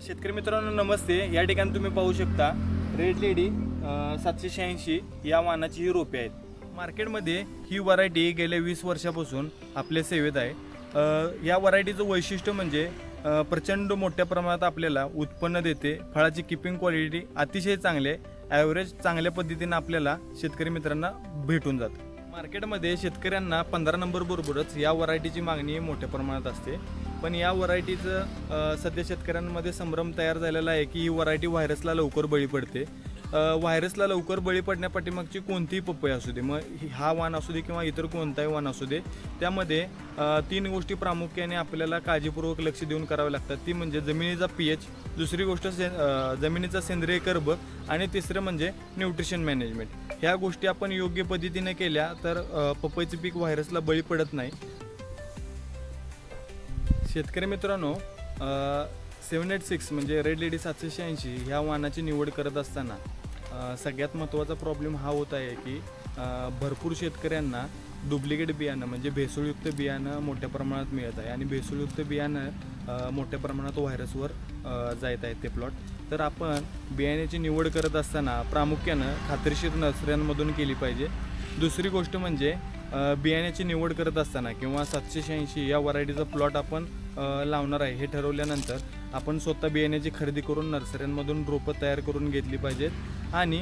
शेतकरी मित्रांनो नमस्ते। या ठिकाणी तुम्ही पाहू शकता रेड लेडी 786 या वाहनाची ही रोपे आहेत। मार्केटमध्ये ही व्हरायटी गेल्या 20 वर्षापासून आपल्या सेवेत आहे। या व्हरायटीचं वैशिष्ट्य म्हणजे प्रचंड मोठ्या प्रमाणात आपल्याला उत्पन्न देते। फळाची किपिंग क्वालिटी अतिशय चांगली आहे। ॲव्हरेज चांगल्या पद्धतीने आपल्याला शेतकरी मित्रांना भेटून जाते। मार्केटमध्ये शेतकऱ्यांना 15 नंबर बरोबरच या व्हरायटीची मागणी मोठ्या प्रमाणात असते। पण या व्हरायटीचं सध्या शेतकऱ्यांमध्ये संभ्रम तयार झालेला आहे की ही व्हरायटी व्हायरसला लवकर बळी पडते। व्हायरसला लवकर बळी पडण्यापाठीमागची कोणतीही पपई असू दे, मग हा वाण असू दे किंवा इतर कोणताही वाण असू दे, त्यामध्ये 3 गोष्टी प्रामुख्याने आपल्याला काळजीपूर्वक लक्ष देऊन करावे लागतात। ती म्हणजे जमिनीचा पीएच, दुसरी गोष्ट जमिनीचा सेंद्रिय कर्ब आणि तिसरं म्हणजे न्यूट्रिशन मॅनेजमेंट। ह्या गोष्टी आपण योग्य पद्धतीने केल्या तर पपईचे पीक व्हायरसला बळी पडत नाही। शेतकरी मित्रांनो 786 म्हणजे रेड लेडी 786 ह्या वाहनाची निवड करत असताना सगळ्यात महत्त्वाचा प्रॉब्लेम हा होत आहे की भरपूर शेतकऱ्यांना डुप्लिकेट बियाणं म्हणजे भेसळयुक्त बियाणं मोठ्या प्रमाणात मिळत आहे आणि भेसळयुक्त बियाणं मोठ्या प्रमाणात व्हायरसवर जात आहेत ते प्लॉट। तर आपण बियाण्याची निवड करत असताना प्रामुख्यानं खात्रीशीर नर्सऱ्यांमधून केली पाहिजे। दुसरी गोष्ट म्हणजे बियाण्याची निवड करत असताना किंवा 786 या व्हरायटीचा प्लॉट आपण लावणार आहे हे ठरवल्यानंतर आपण स्वतः बियाण्याची खरेदी करून नर्सऱ्यांमधून रोपं तयार करून घेतली पाहिजेत। आणि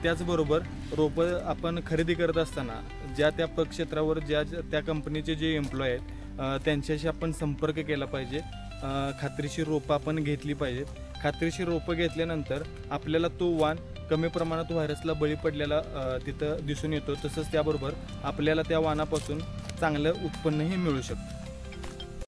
त्याचबरोबर रोपं आपण खरेदी करत असताना ज्या त्या क्षेत्रावर ज्या त्या कंपनीचे जे एम्प्लॉय आहेत त्यांच्याशी आपण संपर्क केला पाहिजे। खात्रीशीर रोपं आपण घेतली पाहिजेत। खात्रीशीर रोपं घेतल्यानंतर आपल्याला तो वाण कमी प्रमाणात व्हायरसला बळी पडलेला तिथं दिसून येतो। तसंच त्याबरोबर आपल्याला त्या वाणापासून चांगलं उत्पन्नही मिळू शकतं।